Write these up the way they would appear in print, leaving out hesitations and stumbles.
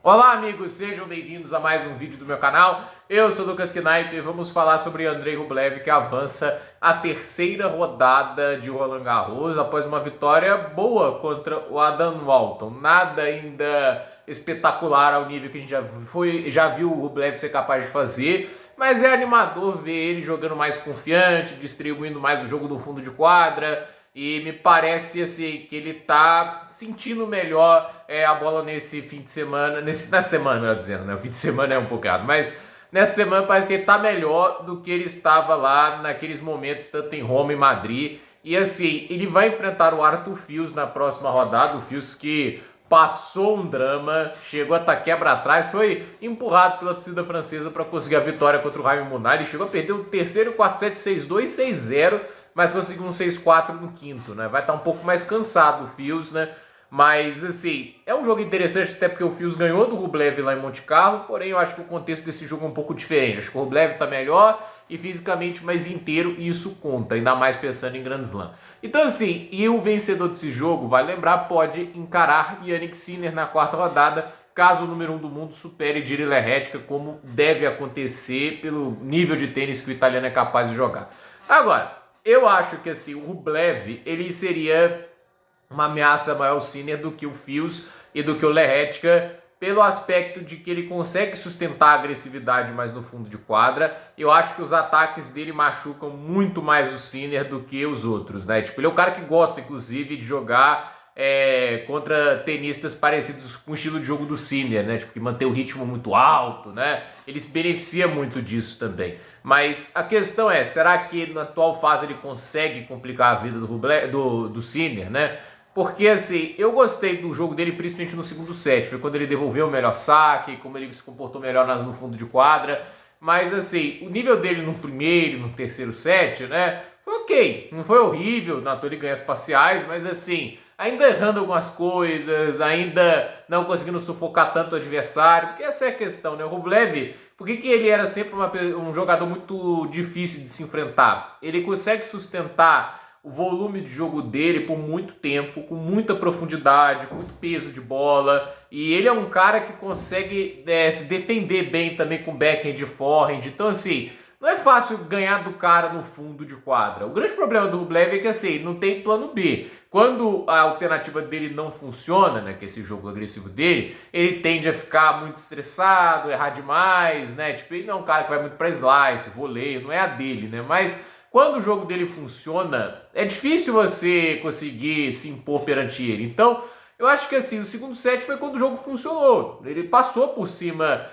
Olá amigos, sejam bem-vindos a mais um vídeo do meu canal. Eu sou o Lucas Knipe e vamos falar sobre Andrei Rublev, que avança a terceira rodada de Roland Garros após uma vitória boa contra o Adam Walton. Nada ainda espetacular ao nível que a gente já viu o Rublev ser capaz de fazer, mas é animador ver ele jogando mais confiante, distribuindo mais o jogo no fundo de quadra. E me parece assim que ele tá sentindo melhor a bola nesse fim de semana, na semana, melhor dizendo, né? O fim de semana é um pouco errado, mas nessa semana parece que ele tá melhor do que ele estava lá naqueles momentos, tanto em Roma e Madrid. E assim, ele vai enfrentar o Arthur Fils na próxima rodada, o Fils que passou um drama, chegou a estar quebra-trás, foi empurrado pela torcida francesa para conseguir a vitória contra o Raymond Munar. Ele chegou a perder o terceiro, 4-7, 6-2, 6-0, mas conseguiu um 6-4 no quinto, né? Vai estar um pouco mais cansado o Fils, né? Mas, assim, é um jogo interessante, até porque o Fils ganhou do Rublev lá em Monte Carlo, porém eu acho que o contexto desse jogo é um pouco diferente. Acho que o Rublev está melhor e fisicamente mais inteiro, e isso conta, ainda mais pensando em Grand Slam. Então, assim, e o vencedor desse jogo, vai lembrar, pode encarar Jannik Sinner na quarta rodada, caso o número 1 do mundo supere Jiri Lehetka, como deve acontecer pelo nível de tênis que o italiano é capaz de jogar. Agora, eu acho que assim, o Rublev, ele seria uma ameaça maior ao Sinner do que o Fils e do que o Lehetka, pelo aspecto de que ele consegue sustentar a agressividade mais no fundo de quadra. Eu acho que os ataques dele machucam muito mais o Sinner do que os outros, né? Tipo, ele é um cara que gosta, inclusive, de jogar contra tenistas parecidos com o estilo de jogo do Sinner, né? Tipo, que mantém o ritmo muito alto, né? Ele se beneficia muito disso também. Mas a questão é, será que na atual fase ele consegue complicar a vida do Sinner, né? Porque, assim, eu gostei do jogo dele, principalmente no segundo set. Foi quando ele devolveu o melhor saque, como ele se comportou melhor no fundo de quadra. Mas, assim, o nível dele no primeiro, no terceiro set, né? Foi ok. Não foi horrível, na toa ele ganha as parciais, mas, assim, ainda errando algumas coisas, ainda não conseguindo sufocar tanto o adversário. Porque essa é a questão, né? O Rublev, por que ele era sempre um jogador muito difícil de se enfrentar? Ele consegue sustentar o volume de jogo dele por muito tempo, com muita profundidade, com muito peso de bola, e ele é um cara que consegue se defender bem também com backhand e forehand. Então, assim, não é fácil ganhar do cara no fundo de quadra. O grande problema do Rublev é que, assim, não tem plano B. Quando a alternativa dele não funciona, né, que é esse jogo agressivo dele, ele tende a ficar muito estressado, errar demais, né? Tipo, ele não é um cara que vai muito pra slice, voleio, não é a dele, né? Mas quando o jogo dele funciona, é difícil você conseguir se impor perante ele. Então, eu acho que assim, o segundo set foi quando o jogo funcionou. Ele passou por cima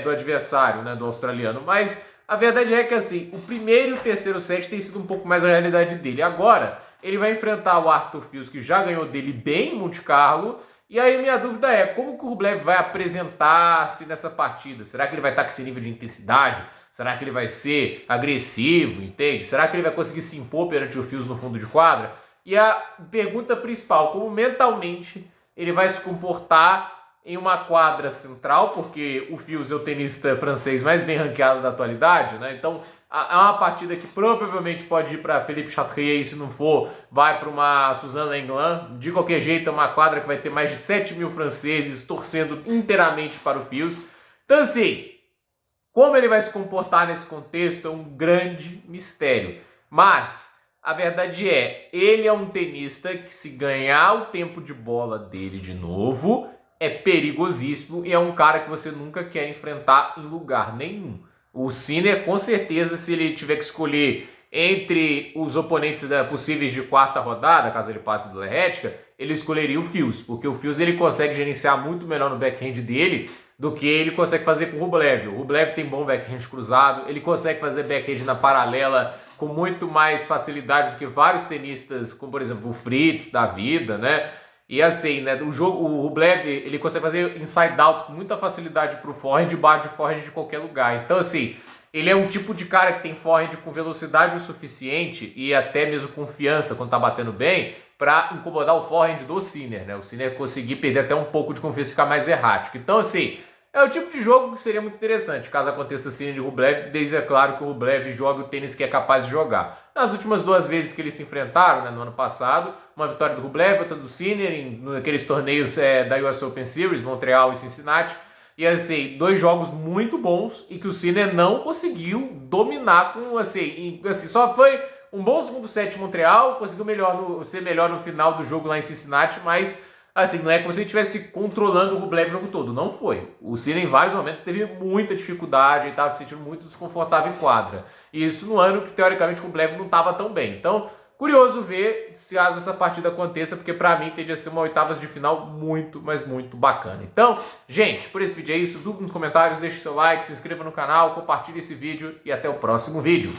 do adversário, né, do australiano. Mas a verdade é que assim, o primeiro e o terceiro set tem sido um pouco mais a realidade dele. Agora, ele vai enfrentar o Arthur Fils, que já ganhou dele bem em Monte Carlo. E aí minha dúvida é, como que o Rublev vai apresentar-se nessa partida? Será que ele vai estar com esse nível de intensidade? Será que ele vai ser agressivo, entende? Será que ele vai conseguir se impor perante o Fils no fundo de quadra? E a pergunta principal, como mentalmente ele vai se comportar em uma quadra central, porque o Fils é o tenista francês mais bem ranqueado da atualidade, né? Então é uma partida que provavelmente pode ir para Philippe Chatrier, e se não for, vai para uma Suzanne Lenglen. De qualquer jeito, é uma quadra que vai ter mais de 7 mil franceses torcendo inteiramente para o Fils. Então, assim, como ele vai se comportar nesse contexto é um grande mistério. Mas a verdade é, ele é um tenista que, se ganhar o tempo de bola dele de novo, é perigosíssimo e é um cara que você nunca quer enfrentar em lugar nenhum. O Sinner, com certeza, se ele tiver que escolher entre os oponentes possíveis de quarta rodada, caso ele passe do Lehetka, ele escolheria o Fils, porque o Fils ele consegue gerenciar muito melhor no backhand dele do que ele consegue fazer com o Rublev. O Rublev tem bom backhand cruzado, ele consegue fazer backhand na paralela com muito mais facilidade do que vários tenistas, como por exemplo o Fritz da vida, né? E assim, né, o Rublev, ele consegue fazer inside out com muita facilidade para o forehand, bate de forehand de qualquer lugar. Então assim, ele é um tipo de cara que tem forehand com velocidade o suficiente e até mesmo confiança quando tá batendo bem para incomodar o forehand do Sinner, né? O Sinner conseguir perder até um pouco de confiança e ficar mais errático. Então assim, é o tipo de jogo que seria muito interessante, caso aconteça assim de Rublev, desde é claro que o Rublev joga o tênis que é capaz de jogar. Nas últimas duas vezes que eles se enfrentaram, né, no ano passado, uma vitória do Rublev, outra do Sinner, naqueles torneios da US Open Series, Montreal e Cincinnati. E assim, 2 jogos muito bons e que o Sinner não conseguiu dominar com, assim, só foi um bom segundo set em Montreal, conseguiu ser melhor no final do jogo lá em Cincinnati, mas assim, não é como se ele estivesse controlando o Rublev o jogo todo, não foi. O Sinner em vários momentos teve muita dificuldade e estava se sentindo muito desconfortável em quadra. E isso no ano que teoricamente o Rublev não estava tão bem. Então, curioso ver se caso essa partida aconteça, porque para mim tende a ser uma oitavas de final muito, mas muito bacana. Então, gente, por esse vídeo é isso. Dúvida nos comentários, deixe seu like, se inscreva no canal, compartilhe esse vídeo e até o próximo vídeo.